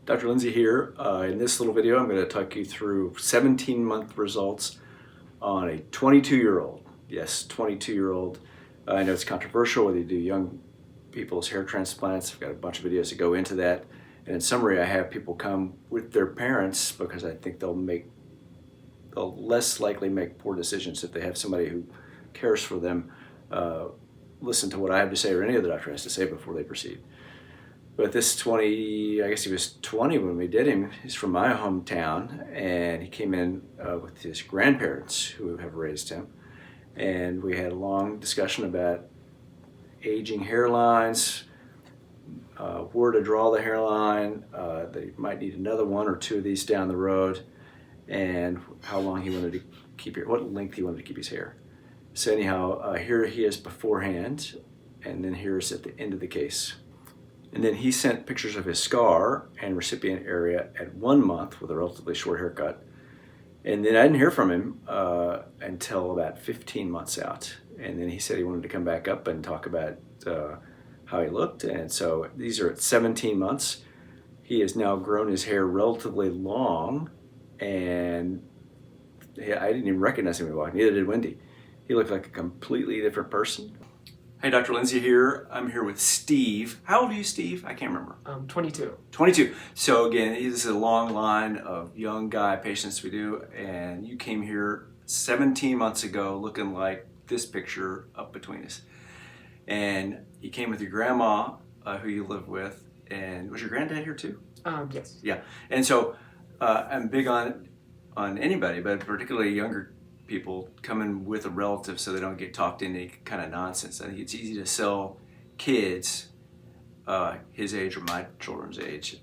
Dr. Lindsey here. In this little video, I'm going to talk you through 17-month results on a 22-year-old. Yes, 22-year-old. I know it's controversial whether you do young people's hair transplants. I've got a bunch of videos that go into that. And in summary, I have people come with their parents because I think they'll less likely make poor decisions if they have somebody who cares for them listen to what I have to say or any other doctor has to say before they proceed. But this I guess he was 20 when we did him. He's from my hometown, and he came in with his grandparents who have raised him. And we had a long discussion about aging hairlines, where to draw the hairline, that he might need another one or two of these down the road, and how long he wanted to keep it, what length he wanted to keep his hair. So anyhow, here he is beforehand, and then here's at the end of the case. And then he sent pictures of his scar and recipient area at 1 month with a relatively short haircut. And then I didn't hear from him until about 15 months out. And then he said he wanted to come back up and talk about how he looked. And so these are at 17 months. He has now grown his hair relatively long, and I didn't even recognize him when he walked. Neither did Wendy. He looked like a completely different person. Hey, Dr. Lindsey here. I'm here with Steve. How old are you, Steve? I can't remember. 22. 22. So again, this is a long line of young guy patients we do, and you came here 17 months ago looking like this picture up between us. And you came with your grandma, who you live with, and was your granddad here too? Yes. Yeah. And so I'm big on anybody, but particularly younger people coming with a relative so they don't get talked into any kind of nonsense. I think it's easy to sell kids his age or my children's age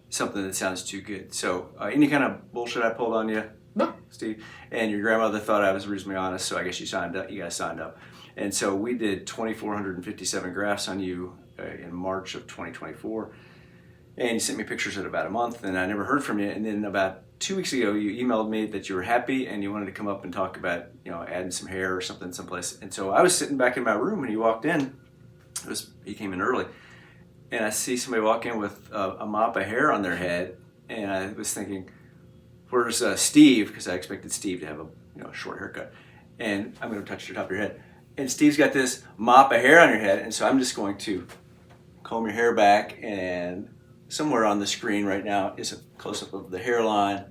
something that sounds too good. So any kind of bullshit I pulled on you? No. Steve? And your grandmother thought I was reasonably honest, so I guess you guys signed up. And so we did 2,457 grafts on you in March of 2024. And you sent me pictures at about a month, and I never heard from you. And then about 2 weeks ago, you emailed me that you were happy and you wanted to come up and talk about, adding some hair or something someplace. And so I was sitting back in my room when you walked in. He came in early, and I see somebody walk in with a mop of hair on their head, and I was thinking, "Where's Steve?" Because I expected Steve to have a short haircut. And I'm going to touch the top of your head, and Steve's got this mop of hair on your head, and so I'm just going to comb your hair back, and somewhere on the screen right now is a close-up of the hairline.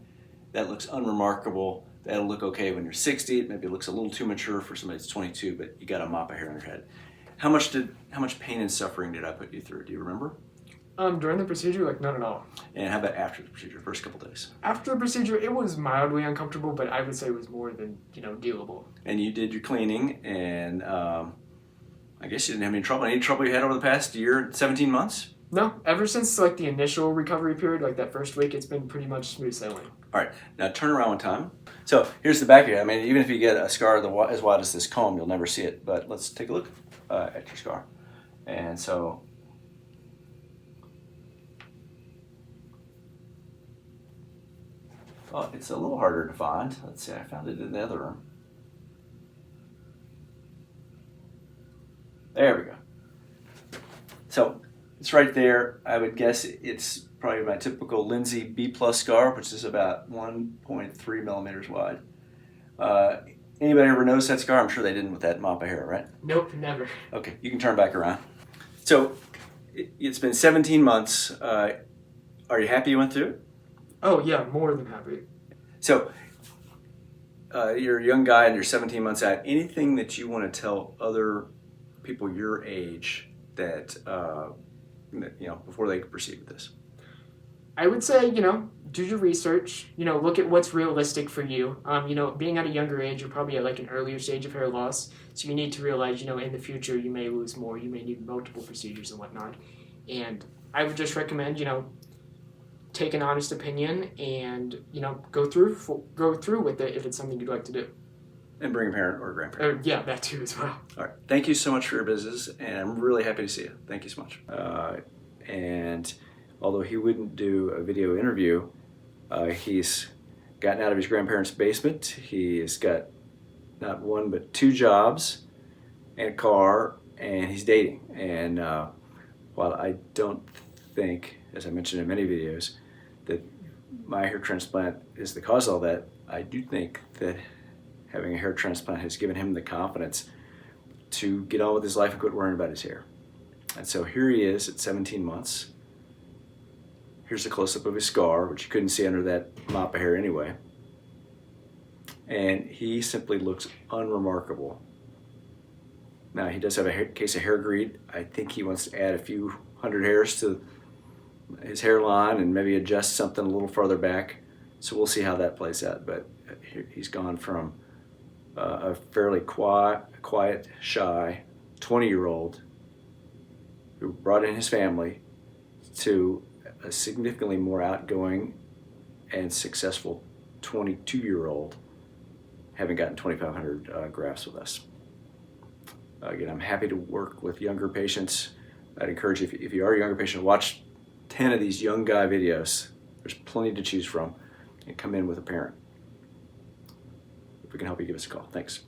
That looks unremarkable. That'll look okay when you're 60. Maybe it looks a little too mature for somebody that's 22, but you got a mop of hair on your head. How much pain and suffering did I put you through? Do you remember? During the procedure, none at all. And how about after the procedure, first couple days? After the procedure, it was mildly uncomfortable, but I would say it was more than, dealable. And you did your cleaning, and I guess you didn't have any trouble. Any trouble you had over the past year, 17 months? No, ever since the initial recovery period, that first week, it's been pretty much smooth sailing. All right, now turn around one time. So here's the back of it. I mean, even if you get a scar as wide as this comb, you'll never see it. But let's take a look at your scar. And so, well, it's a little harder to find. Let's see, I found it in the other room. There we go. So it's right there. I would guess it's probably my typical Lindsey B+ scar, which is about 1.3 millimeters wide. Anybody ever notice that scar? I'm sure they didn't with that mop of hair, right? Nope, never. Okay, you can turn back around. So it's been 17 months. Are you happy you went through it? Oh yeah, more than happy. So you're a young guy and you're 17 months out. Anything that you want to tell other people your age that before they proceed with this? I would say, do your research, look at what's realistic for you. Being at a younger age, you're probably at an earlier stage of hair loss. So you need to realize, in the future, you may lose more. You may need multiple procedures and whatnot. And I would just recommend, take an honest opinion and, go through with it if it's something you'd like to do. And bring a parent or a grandparent. Yeah, that too as well. All right. Thank you so much for your business, and I'm really happy to see you. Thank you so much. And although he wouldn't do a video interview, he's gotten out of his grandparents' basement. He's got not one but 2 jobs and a car, and he's dating. And while I don't think, as I mentioned in many videos, that my hair transplant is the cause of all that. I do think that having a hair transplant has given him the confidence to get on with his life and quit worrying about his hair. And so here he is at 17 months. Here's a close-up of his scar, which you couldn't see under that mop of hair anyway. And he simply looks unremarkable. Now, he does have a case of hair greed. I think he wants to add a few hundred hairs to his hairline and maybe adjust something a little farther back. So we'll see how that plays out. But he's gone from a fairly quiet, shy 20-year-old who brought in his family to a significantly more outgoing and successful 22-year-old, having gotten 2,500 grafts with us. Again, I'm happy to work with younger patients. I'd encourage you, if you are a younger patient, watch 10 of these young guy videos. There's plenty to choose from, and come in with a parent. If we can help you, give us a call. Thanks.